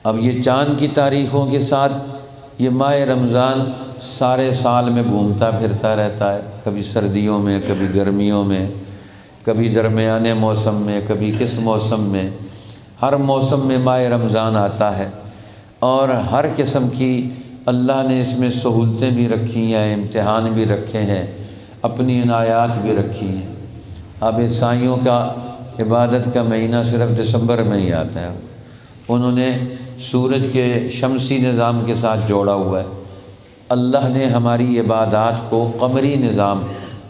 اب یہ چاند کی تاریخوں کے ساتھ یہ ماہ رمضان سارے سال میں گھومتا پھرتا رہتا ہے، کبھی سردیوں میں، کبھی گرمیوں میں، کبھی درمیانے موسم میں، کبھی کس موسم میں، ہر موسم میں ماہ رمضان آتا ہے، اور ہر قسم کی اللہ نے اس میں سہولتیں بھی رکھی ہیں، امتحان بھی رکھے ہیں، اپنی عنایات بھی رکھی ہیں۔ اب عیسائیوں کا عبادت کا مہینہ صرف دسمبر میں ہی آتا ہے، انہوں نے سورج کے شمسی نظام کے ساتھ جوڑا ہوا ہے۔ اللہ نے ہماری عبادات کو قمری نظام،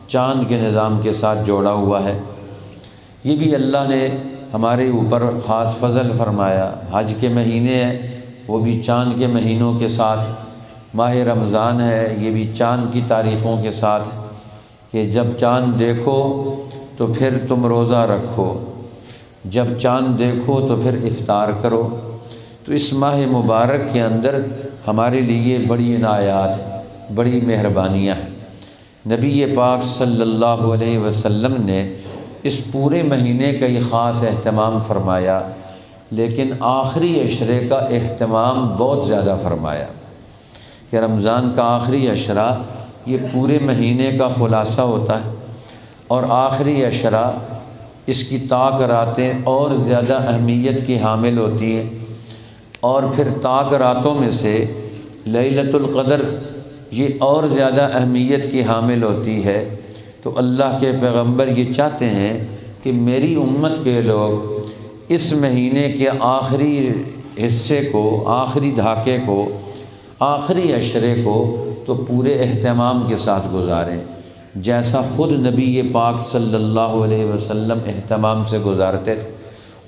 چاند کے نظام کے ساتھ جوڑا ہوا ہے۔ یہ بھی اللہ نے ہمارے اوپر خاص فضل فرمایا۔ حج کے مہینے ہیں، وہ بھی چاند کے مہینوں کے ساتھ، ماہ رمضان ہے یہ بھی چاند کی تاریخوں کے ساتھ، کہ جب چاند دیکھو تو پھر تم روزہ رکھو، جب چاند دیکھو تو پھر افطار کرو۔ تو اس ماہ مبارک کے اندر ہمارے لیے بڑی عنایات، بڑی مہربانیاں ہیں۔ نبی پاک صلی اللہ علیہ وسلم نے اس پورے مہینے کا یہ خاص اہتمام فرمایا، لیکن آخری عشرے کا اہتمام بہت زیادہ فرمایا، کہ رمضان کا آخری عشرہ یہ پورے مہینے کا خلاصہ ہوتا ہے، اور آخری عشرہ اس کی طاق راتیں اور زیادہ اہمیت کی حامل ہوتی ہیں، اور پھر طاق راتوں میں سے لیلۃ القدر یہ اور زیادہ اہمیت کی حامل ہوتی ہے۔ تو اللہ کے پیغمبر یہ چاہتے ہیں کہ میری امت کے لوگ اس مہینے کے آخری حصے کو، آخری دھاکے کو، آخری عشرے کو تو پورے اہتمام کے ساتھ گزاریں، جیسا خود نبی پاک صلی اللہ علیہ وسلم اہتمام سے گزارتے تھے۔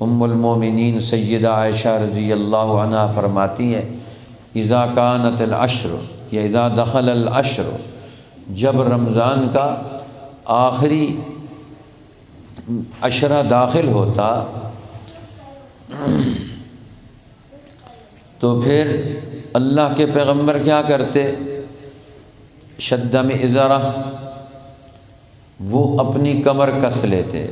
ام المومنین سیدہ عائشہ رضی اللہ عنہا فرماتی ہیں، اذا کانت العشر یا اذا دخل العشر، جب رمضان کا آخری عشرہ داخل ہوتا تو پھر اللہ کے پیغمبر کیا کرتے؟ شد مئزرہ، وہ اپنی کمر کس لیتے،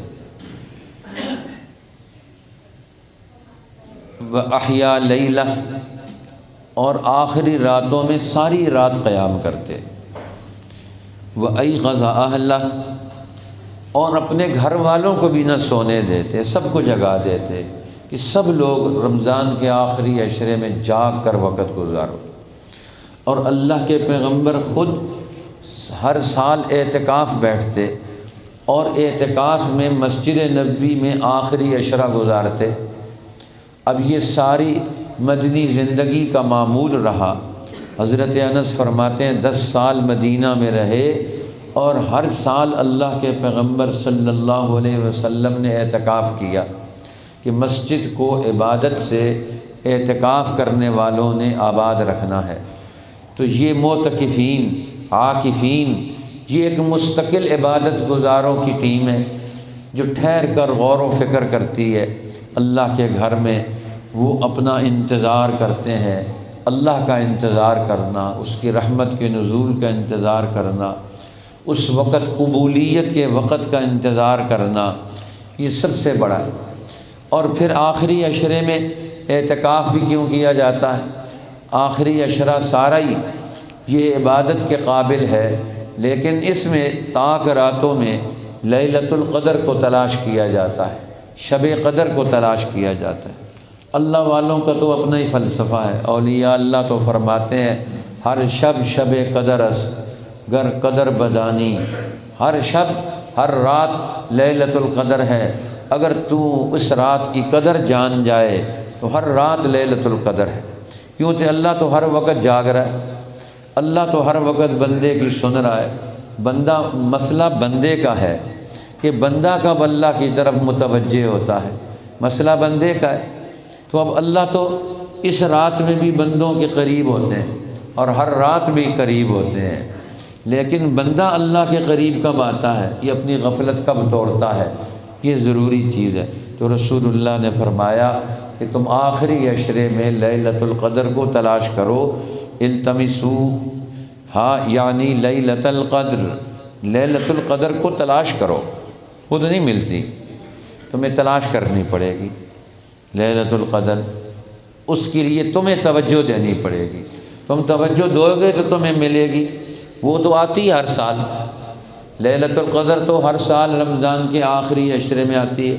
وَأَحْيَا لَيْلَةً، اور آخری راتوں میں ساری رات قیام کرتے، وَأَيْقَظَ أَهْلَهُ، اور اپنے گھر والوں کو بھی نہ سونے دیتے، سب کو جگا دیتے کہ سب لوگ رمضان کے آخری عشرے میں جاگ کر وقت گزارو۔ اور اللہ کے پیغمبر خود ہر سال اعتکاف بیٹھتے، اور اعتکاف میں مسجد نبوی میں آخری عشرہ گزارتے۔ اب یہ ساری مدنی زندگی کا معمول رہا۔ حضرت انس فرماتے ہیں 10 سال مدینہ میں رہے، اور ہر سال اللہ کے پیغمبر صلی اللہ علیہ وسلم نے اعتکاف کیا، کہ مسجد کو عبادت سے، اعتکاف کرنے والوں نے آباد رکھنا ہے۔ تو یہ معتکفین، عاکفین، یہ ایک مستقل عبادت گزاروں کی ٹیم ہے، جو ٹھہر کر غور و فکر کرتی ہے اللہ کے گھر میں۔ وہ اپنا انتظار کرتے ہیں، اللہ کا انتظار کرنا، اس کی رحمت کے نزول کا انتظار کرنا، اس وقت قبولیت کے وقت کا انتظار کرنا، یہ سب سے بڑا ہے۔ اور پھر آخری عشرے میں اعتکاف بھی کیوں کیا جاتا ہے؟ آخری عشرہ سارا ہی یہ عبادت کے قابل ہے، لیکن اس میں طاق راتوں میں لیلۃ القدر کو تلاش کیا جاتا ہے، شب قدر کو تلاش کیا جاتا ہے۔ اللہ والوں کا تو اپنا ہی فلسفہ ہے۔ اولیاء اللہ تو فرماتے ہیں، ہر شب شب قدر است، گر قدر بدانی، ہر شب، ہر رات لیلۃ القدر ہے، اگر تو اس رات کی قدر جان جائے تو ہر رات لیلۃ القدر ہے۔ کیوں کہ اللہ تو ہر وقت جاگ رہا ہے، اللہ تو ہر وقت بندے کی سن رہا ہے۔ بندہ، مسئلہ بندے کا ہے کہ بندہ کب اللہ کی طرف متوجہ ہوتا ہے، مسئلہ بندے کا ہے۔ تو اب اللہ تو اس رات میں بھی بندوں کے قریب ہوتے ہیں، اور ہر رات بھی قریب ہوتے ہیں، لیکن بندہ اللہ کے قریب کب آتا ہے، یہ اپنی غفلت کب توڑتا ہے، یہ ضروری چیز ہے۔ تو رسول اللہ نے فرمایا کہ تم آخری عشرے میں لیلۃ القدر کو تلاش کرو، التمسو ہاں، یعنی لیلۃ القدر، لیلۃ القدر کو تلاش کرو، خود نہیں ملتی، تمہیں تلاش کرنی پڑے گی لیلۃ القدر۔ اس کے لیے تمہیں توجہ دینی پڑے گی، تم توجہ دو گے تو تمہیں ملے گی۔ وہ تو آتی ہے ہر سال، لیلۃ القدر تو ہر سال رمضان کے آخری عشرے میں آتی ہے،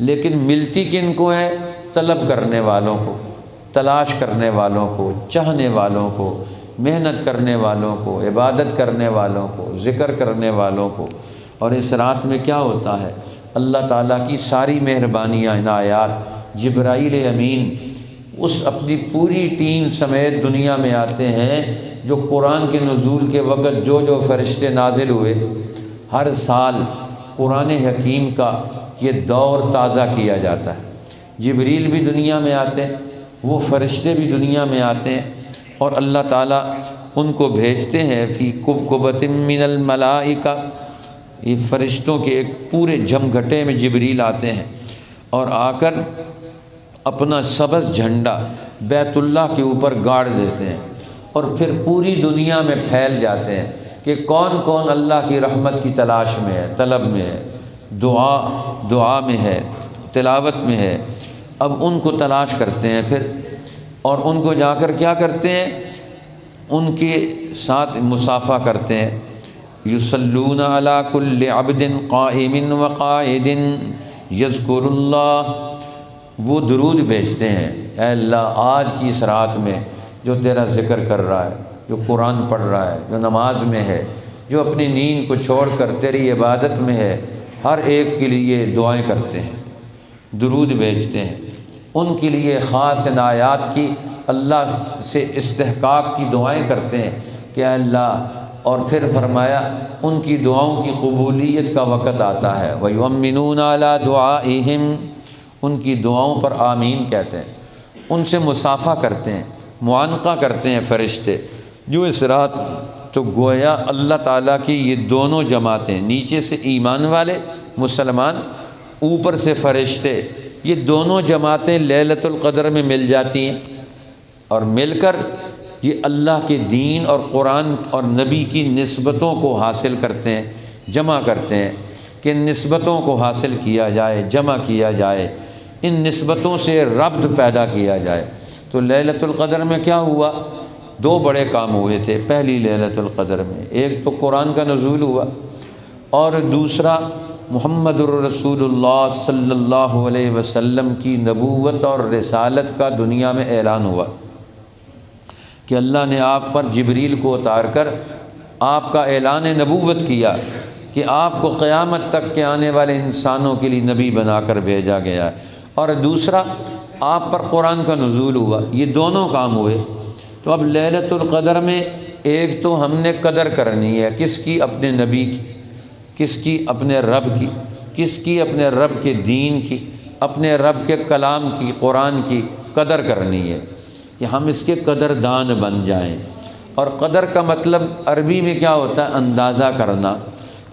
لیکن ملتی کن کو ہے؟ طلب کرنے والوں کو، تلاش کرنے والوں کو، چاہنے والوں کو، محنت کرنے والوں کو، عبادت کرنے والوں کو، ذکر کرنے والوں کو۔ اور اس رات میں کیا ہوتا ہے؟ اللہ تعالیٰ کی ساری مہربانیاں، عنایات، جبرائیل امین اس اپنی پوری ٹیم سمیت دنیا میں آتے ہیں، جو قرآن کے نزول کے وقت جو فرشتے نازل ہوئے، ہر سال قرآن حکیم کا یہ دور تازہ کیا جاتا ہے۔ جبریل بھی دنیا میں آتے ہیں، وہ فرشتے بھی دنیا میں آتے ہیں، اور اللہ تعالیٰ ان کو بھیجتے ہیں فی کبکبۃ من الملائکہ، یہ فرشتوں کے ایک پورے جھمگھٹے میں جبریل آتے ہیں، اور آ کر اپنا سبز جھنڈا بیت اللہ کے اوپر گاڑ دیتے ہیں، اور پھر پوری دنیا میں پھیل جاتے ہیں کہ کون کون اللہ کی رحمت کی تلاش میں ہے، طلب میں ہے، دعا میں ہے، تلاوت میں ہے۔ اب ان کو تلاش کرتے ہیں پھر، اور ان کو جا کر کیا کرتے ہیں؟ ان کے ساتھ مصافحہ کرتے ہیں۔ یصلون علی کل عبد قائم وقائد یذکر اللہ، وہ درود بھیجتے ہیں، اے اللہ آج کی اس رات میں جو تیرا ذکر کر رہا ہے، جو قرآن پڑھ رہا ہے، جو نماز میں ہے، جو اپنی نیند کو چھوڑ کر تیری عبادت میں ہے، ہر ایک کے لیے دعائیں کرتے ہیں، درود بھیجتے ہیں، ان کے لیے خاص عنایات کی اللہ سے استحقاق کی دعائیں کرتے ہیں کہ اے اللہ، اور پھر فرمایا ان کی دعاؤں کی قبولیت کا وقت آتا ہے، وَيُؤْمِنُونَ عَلَىٰ دُعَائِهِمْ، ان کی دعاؤں پر آمین کہتے ہیں، ان سے مصافحہ کرتے ہیں، معانقہ کرتے ہیں فرشتے جو اس رات۔ تو گویا اللہ تعالیٰ کی یہ دونوں جماعتیں، نیچے سے ایمان والے مسلمان، اوپر سے فرشتے، یہ دونوں جماعتیں لیلۃ القدر میں مل جاتی ہیں، اور مل کر یہ اللہ کے دین اور قرآن اور نبی کی نسبتوں کو حاصل کرتے ہیں، جمع کرتے ہیں کہ نسبتوں کو حاصل کیا جائے، جمع کیا جائے، ان نسبتوں سے ربط پیدا کیا جائے۔ تو لیلۃ القدر میں کیا ہوا؟ دو بڑے کام ہوئے تھے پہلی لیلۃ القدر میں، ایک تو قرآن کا نزول ہوا، اور دوسرا محمد الرسول اللہ صلی اللہ علیہ وسلم کی نبوت اور رسالت کا دنیا میں اعلان ہوا کہ اللہ نے آپ پر جبریل کو اتار کر آپ کا اعلان نبوت کیا کہ آپ کو قیامت تک کے آنے والے انسانوں کے لیے نبی بنا کر بھیجا گیا ہے، اور دوسرا آپ پر قرآن کا نزول ہوا۔ یہ دونوں کام ہوئے۔ تو اب لیلۃ القدر میں ایک تو ہم نے قدر کرنی ہے، کس کی؟ اپنے نبی کی، کس کی؟ اپنے رب کی، کس کی؟ اپنے رب کے دین کی، اپنے رب کے کلام کی، قرآن کی قدر کرنی ہے کہ ہم اس کے قدر دان بن جائیں۔ اور قدر کا مطلب عربی میں کیا ہوتا ہے؟ اندازہ کرنا،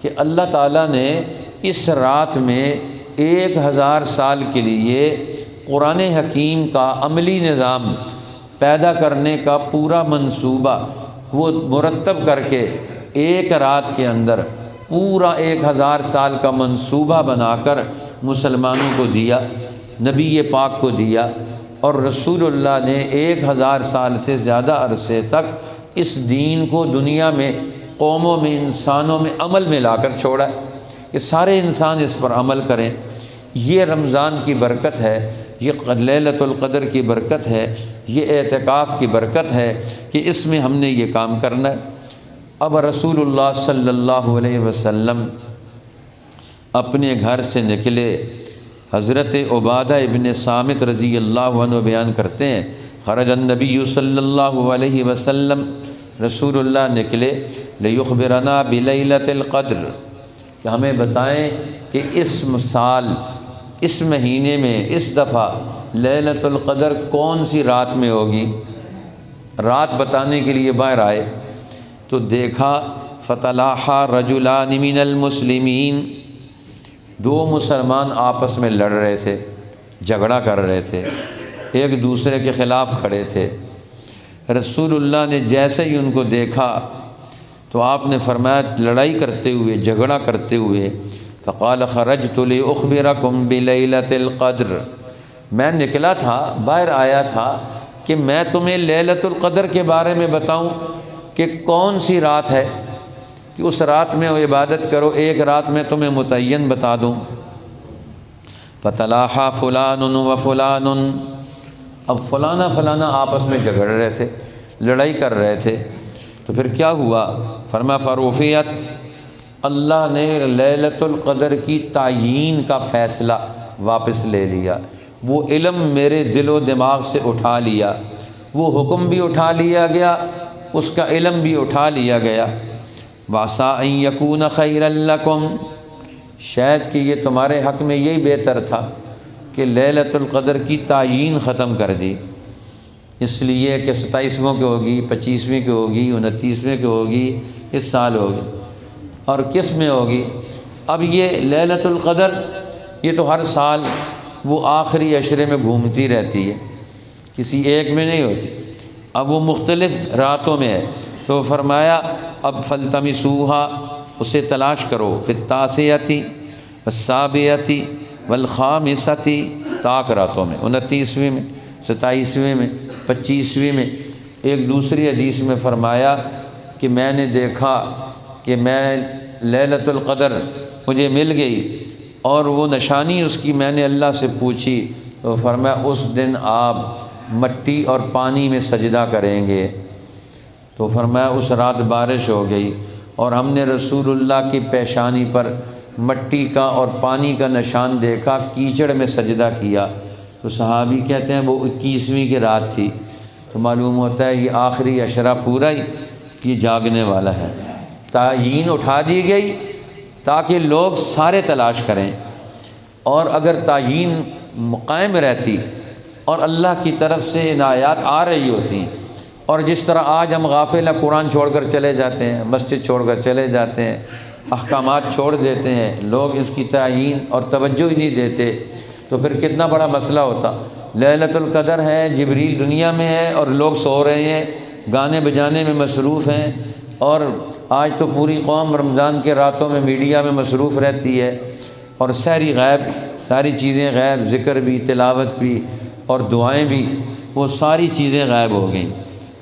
کہ اللہ تعالیٰ نے اس رات میں 1000 سال کے لیے قرآن حکیم کا عملی نظام پیدا کرنے کا پورا منصوبہ وہ مرتب کر کے ایک رات کے اندر پورا 1000 سال کا منصوبہ بنا کر مسلمانوں کو دیا، نبی پاک کو دیا، اور رسول اللہ نے 1000 سال سے زیادہ عرصے تک اس دین کو دنیا میں قوموں میں، انسانوں میں عمل میں لا کر چھوڑا ہے کہ سارے انسان اس پر عمل کریں۔ یہ رمضان کی برکت ہے، یہ لیلۃ القدر کی برکت ہے، یہ اعتکاف کی برکت ہے کہ اس میں ہم نے یہ کام کرنا ہے۔ اب رسول اللہ صلی اللہ علیہ وسلم اپنے گھر سے نکلے، حضرت عبادہ ابن صامت رضی اللہ عنہ بیان کرتے ہیں، خرج النبی صلی اللہ علیہ وسلم، رسول اللہ نکلے، لیخبرنا بلیلۃ القدر، کہ ہمیں بتائیں کہ اس سال، اس مہینے میں، اس دفعہ لیلۃ القدر کون سی رات میں ہوگی۔ رات بتانے کے لیے باہر آئے تو دیکھا فتلاحا رجلان من المسلمین، دو مسلمان آپس میں لڑ رہے تھے، جھگڑا کر رہے تھے، ایک دوسرے کے خلاف کھڑے تھے۔ رسول اللہ نے جیسے ہی ان کو دیکھا تو آپ نے فرمایا لڑائی کرتے ہوئے، جھگڑا کرتے ہوئے، فقال خرجت لاخبرکم بلیلۃ القدر، میں نکلا تھا، باہر آیا تھا کہ میں تمہیں لیلۃ القدر کے بارے میں بتاؤں کہ کون سی رات ہے کہ اس رات میں وہ عبادت کرو، ایک رات میں تمہیں متعین بتا دوں۔ فتلاحا فلان و فلان، اب فلانا فلانا آپس میں جھگڑ رہے تھے، لڑائی کر رہے تھے، تو پھر کیا ہوا؟ فرمایا فرفعت، اللہ نے لیلۃ القدر کی تعیین کا فیصلہ واپس لے لیا، وہ علم میرے دل و دماغ سے اٹھا لیا، وہ حکم بھی اٹھا لیا گیا، اس کا علم بھی اٹھا لیا گیا۔ وَعَسَىٰ أَن يَكُونَ خَيْرًا لَكُمْ، شاید کہ یہ تمہارے حق میں یہی بہتر تھا کہ لیلۃ القدر کی تعیین ختم کر دی، اس لیے کہ 27ویں کی ہوگی، 25ویں کی ہوگی، 29ویں کی ہوگی، اس سال ہوگی، اور کس میں ہوگی؟ اب یہ لیلۃ القدر یہ تو ہر سال وہ آخری عشرے میں گھومتی رہتی ہے، کسی ایک میں نہیں ہوتی، اب وہ مختلف راتوں میں ہے۔ تو فرمایا اب فَالْتَمِسُوهَا، اسے تلاش کرو، فِي التَّاسِعَةِ وَالسَّابِعَةِ وَالْخَامِسَةِ، طاق راتوں میں، 29ویں میں، 27ویں میں، 25ویں میں۔ ایک دوسری حدیث میں فرمایا کہ میں نے دیکھا کہ میں لیلۃ القدر مجھے مل گئی، اور وہ نشانی اس کی میں نے اللہ سے پوچھی، تو فرمایا اس دن آپ مٹی اور پانی میں سجدہ کریں گے۔ تو فرمایا اس رات بارش ہو گئی، اور ہم نے رسول اللہ کی پیشانی پر مٹی کا اور پانی کا نشان دیکھا، کیچڑ میں سجدہ کیا۔ تو صحابی کہتے ہیں وہ 21ویں کی رات تھی، تو معلوم ہوتا ہے یہ آخری عشرہ پورا ہی یہ جاگنے والا ہے۔ تعیین اٹھا دی گئی تاکہ لوگ سارے تلاش کریں، اور اگر تعیین قائم رہتی اور اللہ کی طرف سے عنایات آ رہی ہوتی، اور جس طرح آج ہم غافل ہیں، قرآن چھوڑ کر چلے جاتے ہیں، مسجد چھوڑ کر چلے جاتے ہیں، احکامات چھوڑ دیتے ہیں، لوگ اس کی تعیین اور توجہ ہی نہیں دیتے، تو پھر کتنا بڑا مسئلہ ہوتا۔ لیلۃ القدر ہے، جبریل دنیا میں ہے اور لوگ سو رہے ہیں، گانے بجانے میں مصروف ہیں، اور آج تو پوری قوم رمضان کے راتوں میں میڈیا میں مصروف رہتی ہے، اور سحری غیب، ساری چیزیں غیب، ذکر بھی، تلاوت بھی اور دعائیں بھی، وہ ساری چیزیں غائب ہو گئیں۔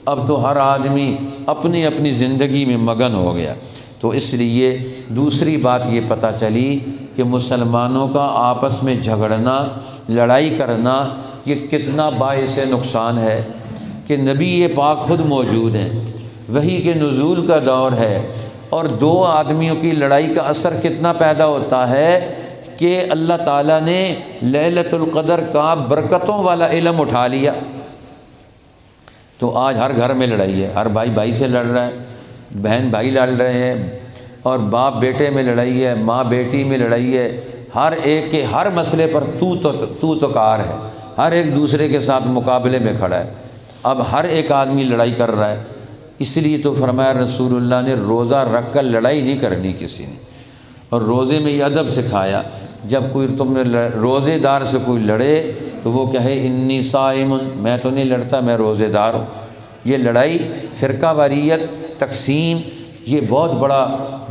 اب تو ہر آدمی اپنی اپنی زندگی میں مگن ہو گیا۔ تو اس لیے دوسری بات یہ پتہ چلی کہ مسلمانوں کا آپس میں جھگڑنا، لڑائی کرنا، یہ کتنا باعث نقصان ہے کہ نبی پاک خود موجود ہیں، وحی کے نزول کا دور ہے، اور دو آدمیوں کی لڑائی کا اثر کتنا پیدا ہوتا ہے کہ اللہ تعالیٰ نے لیلۃ القدر کا برکتوں والا علم اٹھا لیا۔ تو آج ہر گھر میں لڑائی ہے، ہر بھائی بھائی سے لڑ رہا ہے، بہن بھائی لڑ رہے ہیں، اور باپ بیٹے میں لڑائی ہے، ماں بیٹی میں لڑائی ہے، ہر ایک کے ہر مسئلے پر تو کار ہے، ہر ایک دوسرے کے ساتھ مقابلے میں کھڑا ہے۔ اب ہر ایک آدمی لڑائی کر رہا ہے، اس لیے تو فرمایا رسول اللہ نے روزہ رکھ کر لڑائی نہیں کرنی کسی نے، اور روزے میں یہ ادب سکھایا، جب کوئی تم نے روزے دار سے کوئی لڑے تو وہ کہے انی صائم، میں تو نہیں لڑتا، میں روزے دار ہوں۔ یہ لڑائی، فرقہ واریت، تقسیم، یہ بہت بڑا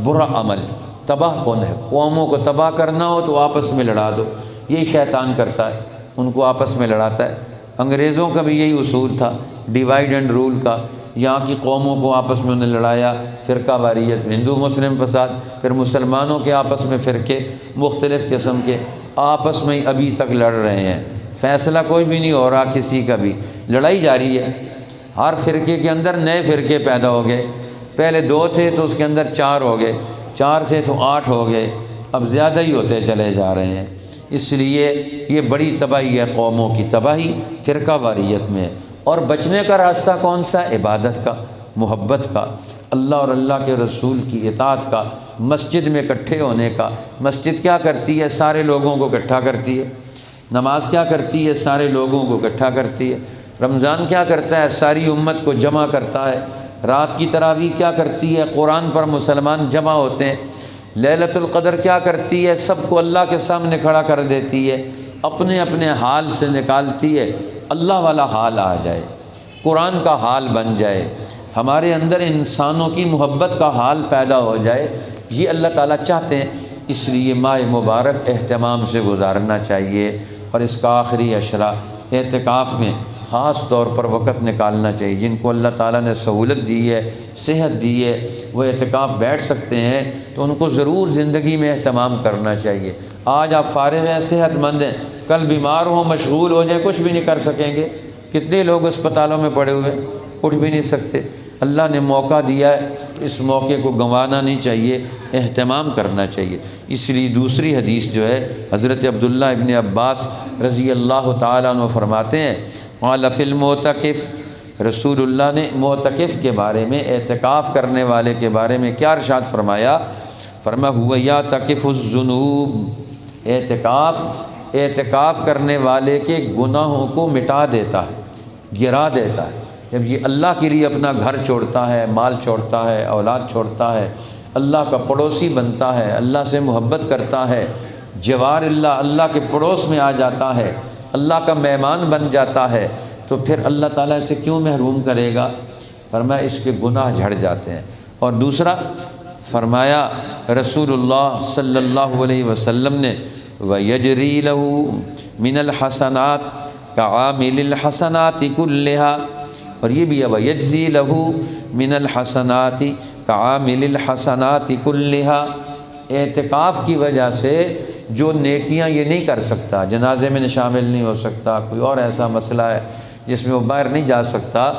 برا عمل، تباہ کن ہے۔ قوموں کو تباہ کرنا ہو تو آپس میں لڑا دو، یہی شیطان کرتا ہے، ان کو آپس میں لڑاتا ہے۔ انگریزوں کا بھی یہی اصول تھا، ڈیوائیڈ اینڈ رول کا، یہاں کی قوموں کو آپس میں انہیں لڑایا، فرقہ واریت، ہندو مسلم فساد، پھر مسلمانوں کے آپس میں فرقے مختلف قسم کے آپس میں ابھی تک لڑ رہے ہیں، فیصلہ کوئی بھی نہیں ہو رہا کسی کا بھی، لڑائی جاری ہے۔ ہر فرقے کے اندر نئے فرقے پیدا ہو گئے، پہلے 2 تھے تو اس کے اندر 4 ہو گئے، 4 تھے تو 8 ہو گئے، اب زیادہ ہی ہوتے چلے جا رہے ہیں۔ اس لیے یہ بڑی تباہی ہے، قوموں کی تباہی فرقہ واریت میں۔ اور بچنے کا راستہ کون سا ہے؟ عبادت کا، محبت کا، اللہ اور اللہ کے رسول کی اطاعت کا، مسجد میں اکٹھے ہونے کا۔ مسجد کیا کرتی ہے؟ سارے لوگوں کو اکٹھا کرتی ہے۔ نماز کیا کرتی ہے؟ سارے لوگوں کو اکٹھا کرتی ہے۔ رمضان کیا کرتا ہے؟ ساری امت کو جمع کرتا ہے۔ رات کی تراویح کیا کرتی ہے؟ قرآن پر مسلمان جمع ہوتے ہیں۔ لیلۃ القدر کیا کرتی ہے؟ سب کو اللہ کے سامنے کھڑا کر دیتی ہے، اپنے اپنے حال سے نکالتی ہے، اللہ والا حال آ جائے، قرآن کا حال بن جائے، ہمارے اندر انسانوں کی محبت کا حال پیدا ہو جائے، یہ اللہ تعالیٰ چاہتے ہیں۔ اس لیے ماہ مبارک اہتمام سے گزارنا چاہیے، اور اس کا آخری عشرہ اعتکاف میں خاص طور پر وقت نکالنا چاہیے۔ جن کو اللہ تعالیٰ نے سہولت دی ہے، صحت دی ہے، وہ اعتکاف بیٹھ سکتے ہیں تو ان کو ضرور زندگی میں اہتمام کرنا چاہیے۔ آج آپ فارغ ہیں، صحت مند ہیں، کل بیمار ہوں، مشغول ہو جائیں، کچھ بھی نہیں کر سکیں گے۔ کتنے لوگ اسپتالوں میں پڑے ہوئے، اٹھ بھی نہیں سکتے۔ اللہ نے موقع دیا ہے، اس موقع کو گنوانا نہیں چاہیے، اہتمام کرنا چاہیے۔ اس لیے دوسری حدیث جو ہے حضرت عبداللہ ابن عباس رضی اللہ تعالیٰ عنہ فرماتے ہیں، قال فی المعتکف، رسول اللہ نے معتکف کے بارے میں، اعتکاف کرنے والے کے بارے میں کیا ارشاد فرمایا؟ فرمایا هو یعتکف الذنوب، اعتکاف کرنے والے کے گناہوں کو مٹا دیتا ہے، گرا دیتا ہے۔ جب یہ اللہ کے لیے اپنا گھر چھوڑتا ہے، مال چھوڑتا ہے، اولاد چھوڑتا ہے، اللہ کا پڑوسی بنتا ہے، اللہ سے محبت کرتا ہے، جوار اللہ، اللہ کے پڑوس میں آ جاتا ہے، اللہ کا مہمان بن جاتا ہے، تو پھر اللہ تعالیٰ اسے کیوں محروم کرے گا؟ فرمایا اس کے گناہ جھڑ جاتے ہیں۔ اور دوسرا فرمایا رسول اللہ صلی اللہ علیہ وسلم نے وَيَجْرِي لَهُ مِنَ الْحَسَنَاتِ كَعَامِلِ الْحَسَنَاتِ كُلِّهَا، اور یہ بھی ہے وَيَجْزِي لَهُ مِنَ الْحَسَنَاتِ كَعَامِلِ الْحَسَنَاتِ كُلِّهَا، اعتکاف کی وجہ سے جو نیکیاں یہ نہیں کر سکتا، جنازے میں شامل نہیں ہو سکتا، کوئی اور ایسا مسئلہ ہے جس میں وہ باہر نہیں جا سکتا،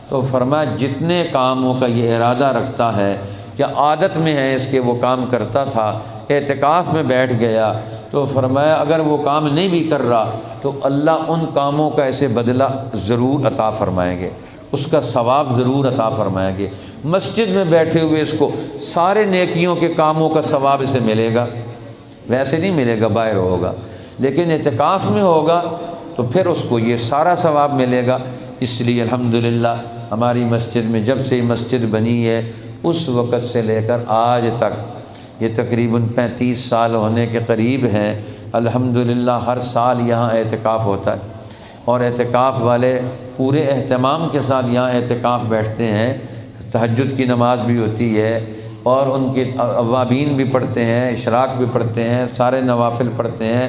تو فرمایا جتنے کاموں کا یہ ارادہ رکھتا ہے یا عادت میں ہے اس کے وہ کام کرتا تھا، اعتکاف میں بیٹھ گیا تو فرمایا اگر وہ کام نہیں بھی کر رہا تو اللہ ان کاموں کا ایسے بدلہ ضرور عطا فرمائیں گے، اس کا ثواب ضرور عطا فرمائیں گے۔ مسجد میں بیٹھے ہوئے اس کو سارے نیکیوں کے کاموں کا ثواب اسے ملے گا، ویسے نہیں ملے گا، باہر ہوگا، لیکن اعتکاف میں ہوگا تو پھر اس کو یہ سارا ثواب ملے گا۔ اس لیے الحمدللہ ہماری مسجد میں جب سے مسجد بنی ہے اس وقت سے لے کر آج تک، یہ تقریباً 35 سال ہونے کے قریب ہیں، الحمدللہ ہر سال یہاں اعتکاف ہوتا ہے، اور اعتکاف والے پورے اہتمام کے ساتھ یہاں اعتکاف بیٹھتے ہیں۔ تہجد کی نماز بھی ہوتی ہے اور ان کے اوابین بھی پڑھتے ہیں، اشراق بھی پڑھتے ہیں، سارے نوافل پڑھتے ہیں،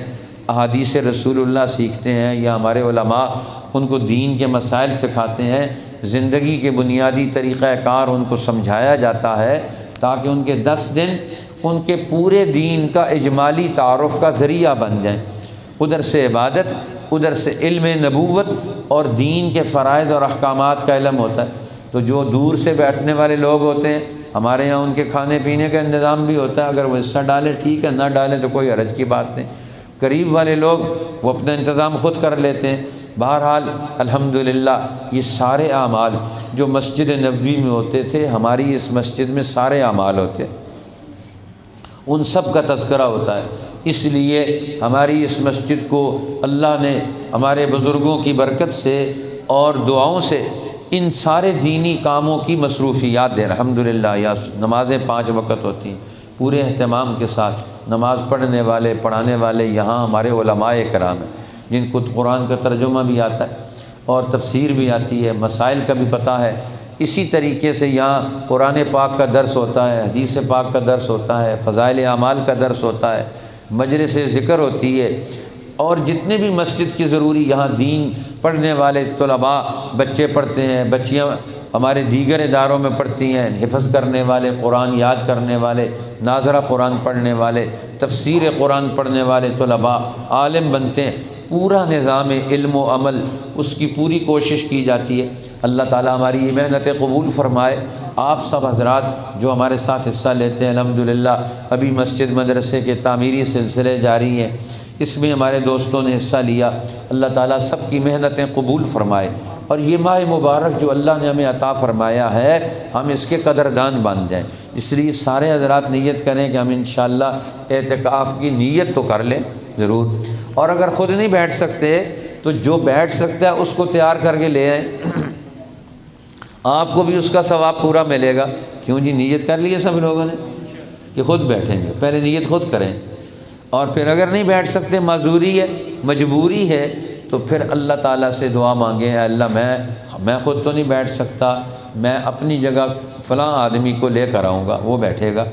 احادیث رسول اللہ سیکھتے ہیں، یا ہمارے علماء ان کو دین کے مسائل سکھاتے ہیں، زندگی کے بنیادی طریقہ کار ان کو سمجھایا جاتا ہے تاکہ ان کے 10 دن ان کے پورے دین کا اجمالی تعارف کا ذریعہ بن جائیں۔ ادھر سے عبادت، ادھر سے علم نبوت اور دین کے فرائض اور احکامات کا علم ہوتا ہے۔ تو جو دور سے بیٹھنے والے لوگ ہوتے ہیں، ہمارے یہاں ان کے کھانے پینے کا انتظام بھی ہوتا ہے، اگر وہ حصہ ڈالے ٹھیک ہے، نہ ڈالے تو کوئی حرج کی بات نہیں۔ قریب والے لوگ وہ اپنا انتظام خود کر لیتے ہیں۔ بہرحال الحمدللہ یہ سارے اعمال جو مسجد نبوی میں ہوتے تھے، ہماری اس مسجد میں سارے اعمال ہوتے ہیں، ان سب کا تذکرہ ہوتا ہے۔ اس لیے ہماری اس مسجد کو اللہ نے ہمارے بزرگوں کی برکت سے اور دعاؤں سے ان سارے دینی کاموں کی مصروفیات دے۔ الحمدللہ یا نمازیں 5 وقت ہوتی ہیں پورے اہتمام کے ساتھ، نماز پڑھنے والے پڑھانے والے یہاں ہمارے علماء کرام ہیں جن کو قرآن کا ترجمہ بھی آتا ہے اور تفسیر بھی آتی ہے، مسائل کا بھی پتہ ہے۔ اسی طریقے سے یہاں قرآن پاک کا درس ہوتا ہے، حدیث پاک کا درس ہوتا ہے، فضائل اعمال کا درس ہوتا ہے، مجلس ذکر ہوتی ہے، اور جتنے بھی مسجد کی ضروری یہاں دین پڑھنے والے طلباء بچے پڑھتے ہیں، بچیاں ہمارے دیگر اداروں میں پڑھتی ہیں، حفظ کرنے والے، قرآن یاد کرنے والے، ناظرہ قرآن پڑھنے والے، تفسیر قرآن پڑھنے والے طلباء عالم بنتے ہیں۔ پورا نظام علم و عمل اس کی پوری کوشش کی جاتی ہے۔ اللہ تعالیٰ ہماری یہ محنت قبول فرمائے۔ آپ سب حضرات جو ہمارے ساتھ حصہ لیتے ہیں، الحمدللہ ابھی مسجد مدرسے کے تعمیری سلسلے جاری ہیں، اس میں ہمارے دوستوں نے حصہ لیا، اللہ تعالیٰ سب کی محنتیں قبول فرمائے، اور یہ ماہ مبارک جو اللہ نے ہمیں عطا فرمایا ہے ہم اس کے قدردان بن جائیں۔ اس لیے سارے حضرات نیت کریں کہ ہم انشاءاللہ اعتکاف کی نیت تو کر لیں ضرور، اور اگر خود نہیں بیٹھ سکتے تو جو بیٹھ سکتا ہے اس کو تیار کر کے لے آئیں، آپ کو بھی اس کا ثواب پورا ملے گا۔ کیوں جی، نیت کر لی ہے سب لوگوں نے کہ خود بیٹھیں گے، پہلے نیت خود کریں، اور پھر اگر نہیں بیٹھ سکتے، معذوری ہے، مجبوری ہے، تو پھر اللہ تعالیٰ سے دعا مانگیں، اے اللہ میں خود تو نہیں بیٹھ سکتا، میں اپنی جگہ فلاں آدمی کو لے کر آؤں گا، وہ بیٹھے گا،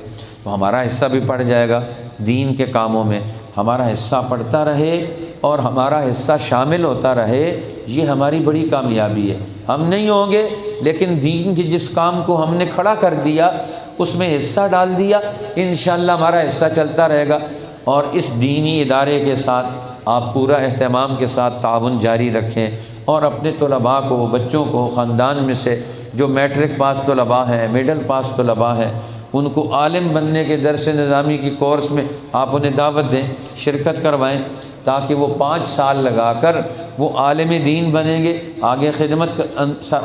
تو ہمارا حصہ بھی پڑ جائے گا دین کے کاموں میں، ہمارا حصہ پڑتا رہے اور ہمارا حصہ شامل ہوتا رہے، یہ ہماری بڑی کامیابی ہے۔ ہم نہیں ہوں گے لیکن دین کے جس کام کو ہم نے کھڑا کر دیا اس میں حصہ ڈال دیا، انشاءاللہ ہمارا حصہ چلتا رہے گا۔ اور اس دینی ادارے کے ساتھ آپ پورا اہتمام کے ساتھ تعاون جاری رکھیں، اور اپنے طلباء کو، بچوں کو، خاندان میں سے جو میٹرک پاس طلباء ہیں، میڈل پاس طلباء ہیں، ان کو عالم بننے کے درس نظامی کی کورس میں آپ انہیں دعوت دیں، شرکت کروائیں، تاکہ وہ 5 سال لگا کر وہ عالم دین بنیں گے، آگے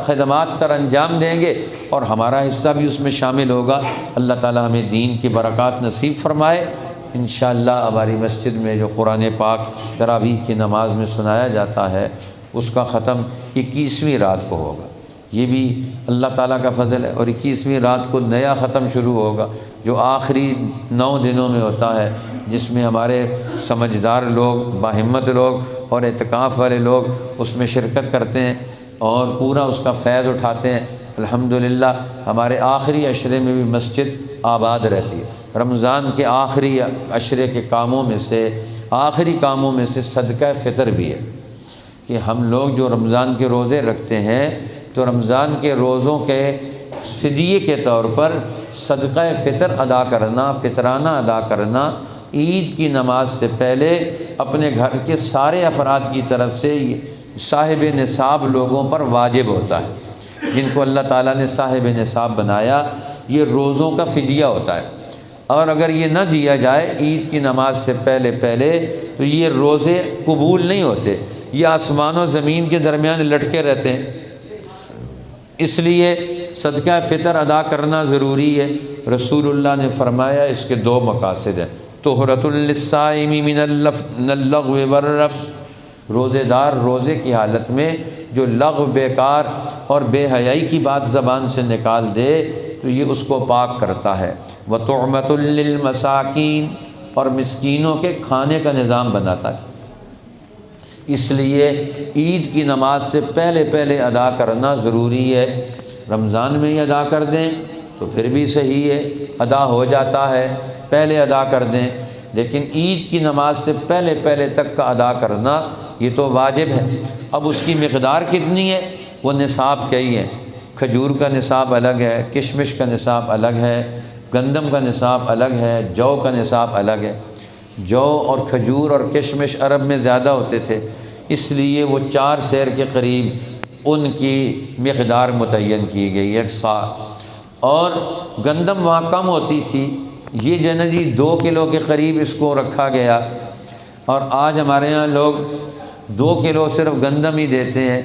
خدمات سر انجام دیں گے، اور ہمارا حصہ بھی اس میں شامل ہوگا۔ اللہ تعالی ہمیں دین کی برکات نصیب فرمائے۔ انشاءاللہ ہماری مسجد میں جو قرآن پاک تراویح کی نماز میں سنایا جاتا ہے اس کا ختم 21ویں رات کو ہوگا، یہ بھی اللہ تعالیٰ کا فضل ہے۔ اور 21ویں رات کو نیا ختم شروع ہوگا جو آخری 9 دنوں میں ہوتا ہے، جس میں ہمارے سمجھدار لوگ، باہمت لوگ اور اعتکاف والے لوگ اس میں شرکت کرتے ہیں اور پورا اس کا فیض اٹھاتے ہیں۔ الحمدللہ ہمارے آخری عشرے میں بھی مسجد آباد رہتی ہے۔ رمضان کے آخری عشرے کے کاموں میں سے، آخری کاموں میں سے صدقہ فطر بھی ہے، کہ ہم لوگ جو رمضان کے روزے رکھتے ہیں تو رمضان کے روزوں کے فدیے کے طور پر صدقہ فطر ادا کرنا، فطرانہ ادا کرنا، عید کی نماز سے پہلے اپنے گھر کے سارے افراد کی طرف سے صاحب نصاب لوگوں پر واجب ہوتا ہے۔ جن کو اللہ تعالیٰ نے صاحب نصاب بنایا، یہ روزوں کا فدیہ ہوتا ہے، اور اگر یہ نہ دیا جائے عید کی نماز سے پہلے تو یہ روزے قبول نہیں ہوتے، یہ آسمان و زمین کے درمیان لٹکے رہتے ہیں۔ اس لیے صدقہ فطر ادا کرنا ضروری ہے۔ رسول اللہ نے فرمایا اس کے 2 مقاصد ہیں، طہرۃ للصائم من اللغو والرفث، روزے دار روزے کی حالت میں جو لغو، بیکار اور بے حیائی کی بات زبان سے نکال دے تو یہ اس کو پاک کرتا ہے۔ وطعمۃ للمساکین، اور مسکینوں کے کھانے کا نظام بناتا ہے۔ اس لیے عید کی نماز سے پہلے ادا کرنا ضروری ہے۔ رمضان میں ہی ادا کر دیں تو پھر بھی صحیح ہے، ادا ہو جاتا ہے، پہلے ادا کر دیں، لیکن عید کی نماز سے پہلے تک کا ادا کرنا یہ تو واجب ہے۔ اب اس کی مقدار کتنی ہے، وہ نصاب کیا ہی ہے۔ کھجور کا نصاب الگ ہے، کشمش کا نصاب الگ ہے، گندم کا نصاب الگ ہے، جو کا نصاب الگ ہے۔ جو اور کھجور اور کشمش عرب میں زیادہ ہوتے تھے، اس لیے وہ 4 سیر کے قریب ان کی مقدار متعین کی گئی، 1 سا۔ اور گندم وہاں کم ہوتی تھی، یہ جو ہے نا جی 2 کلو کے قریب اس کو رکھا گیا، اور آج ہمارے ہاں لوگ 2 کلو صرف گندم ہی دیتے ہیں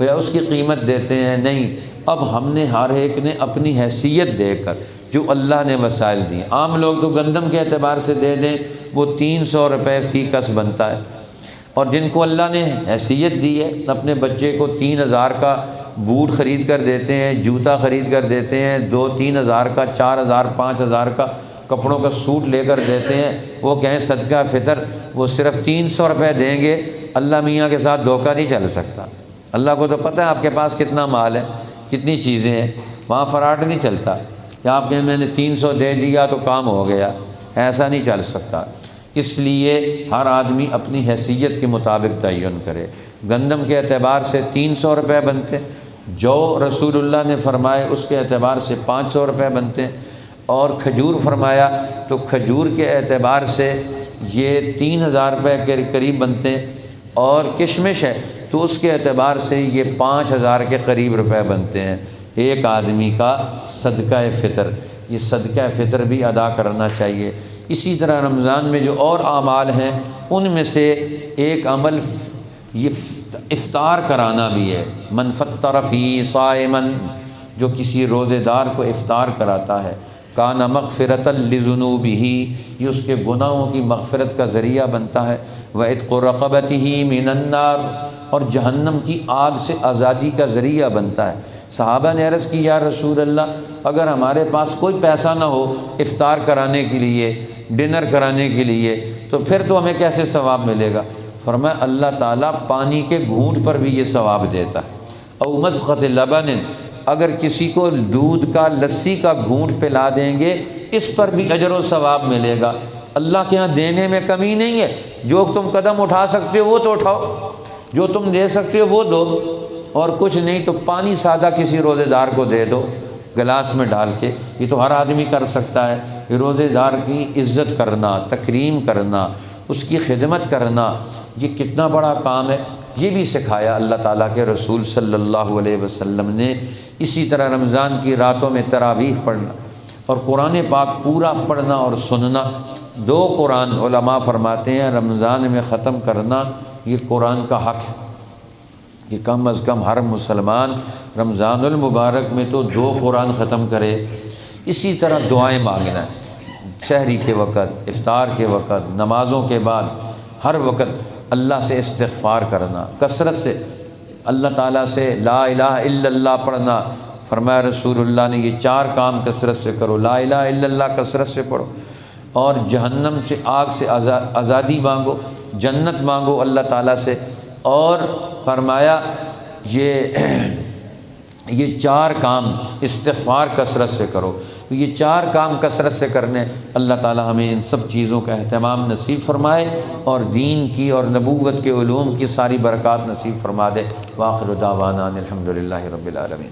یا اس کی قیمت دیتے ہیں، نہیں، اب ہم نے ہر ایک نے اپنی حیثیت دے کر جو اللہ نے وسائل دیے، عام لوگ تو گندم کے اعتبار سے دے دیں وہ 300 روپے فی کس بنتا ہے، اور جن کو اللہ نے حیثیت دی ہے اپنے بچے کو 3000 کا بوٹ خرید کر دیتے ہیں، جوتا خرید کر دیتے ہیں، 2-3 ہزار کا، 4000 5000 کا کپڑوں کا سوٹ لے کر دیتے ہیں، وہ کہیں صدقہ فطر، وہ صرف 300 روپے دیں گے۔ اللہ میاں کے ساتھ دھوکہ نہیں چل سکتا، اللہ کو تو پتہ ہے آپ کے پاس کتنا مال ہے، کتنی چیزیں ہیں، وہاں فراڈ نہیں چلتا کہ آپ کہیں میں نے 300 دے دیا تو کام ہو گیا، ایسا نہیں چل سکتا۔ اس لیے ہر آدمی اپنی حیثیت کے مطابق تعین کرے۔ گندم کے اعتبار سے 300 روپے بنتے، جو رسول اللہ نے فرمائے اس کے اعتبار سے 500 روپے بنتے، اور کھجور فرمایا تو کھجور کے اعتبار سے یہ 3000 روپے کے قریب بنتے، اور کشمش ہے تو اس کے اعتبار سے یہ 5000 کے قریب روپے بنتے ہیں ایک آدمی کا صدقہ فطر۔ یہ صدقہ فطر بھی ادا کرنا چاہیے۔ اسی طرح رمضان میں جو اور اعمال ہیں ان میں سے ایک عمل یہ افطار کرانا بھی ہے۔ من فطر فی صائما، جو کسی روزے دار کو افطار کراتا ہے، کان مغفرۃ لذنوبہ، یہ اس کے گناہوں کی مغفرت کا ذریعہ بنتا ہے، وعتق رقبتہ من النار، اور جہنم کی آگ سے آزادی کا ذریعہ بنتا ہے۔ صحابہ نے عرض کی یا رسول اللہ، اگر ہمارے پاس کوئی پیسہ نہ ہو افطار کرانے کے لیے، ڈنر کرانے کے لیے، تو پھر تو ہمیں کیسے ثواب ملے گا؟ فرمایا اللہ تعالیٰ پانی کے گھونٹ پر بھی یہ ثواب دیتا ہے۔ او مزقۃ لبن، اگر کسی کو دودھ کا، لسی کا گھونٹ پلا دیں گے اس پر بھی اجر و ثواب ملے گا۔ اللہ کے ہاں دینے میں کمی نہیں ہے، جو تم قدم اٹھا سکتے ہو وہ تو اٹھاؤ، جو تم دے سکتے ہو وہ دو، اور کچھ نہیں تو پانی سادہ کسی روزے دار کو دے دو گلاس میں ڈال کے، یہ تو ہر آدمی کر سکتا ہے۔ یہ روزے دار کی عزت کرنا، تکریم کرنا، اس کی خدمت کرنا، یہ کتنا بڑا کام ہے، یہ بھی سکھایا اللہ تعالیٰ کے رسول صلی اللہ علیہ وسلم نے۔ اسی طرح رمضان کی راتوں میں تراویح پڑھنا اور قرآن پاک پورا پڑھنا اور سننا، 2 قرآن علماء فرماتے ہیں رمضان میں ختم کرنا یہ قرآن کا حق ہے کہ کم از کم ہر مسلمان رمضان المبارک میں تو 2 قرآن ختم کرے۔ اسی طرح دعائیں مانگنا ہے، سحری کے وقت، افطار کے وقت، نمازوں کے بعد، ہر وقت اللہ سے استغفار کرنا، کثرت سے اللہ تعالیٰ سے لا الہ الا اللہ پڑھنا۔ فرمایا رسول اللہ نے یہ 4 کام کثرت سے کرو، لا الہ الا اللہ کثرت سے پڑھو، اور جہنم سے، آگ سے آزادی مانگو، جنت مانگو اللہ تعالیٰ سے، اور فرمایا یہ 4 کام استغفار کثرت سے کرو۔ یہ 4 کام کثرت سے کرنے، اللہ تعالیٰ ہمیں ان سب چیزوں کا اہتمام نصیب فرمائے اور دین کی اور نبوت کے علوم کی ساری برکات نصیب فرما دے۔ وآخر دعوانا الحمدللہ رب العالمین۔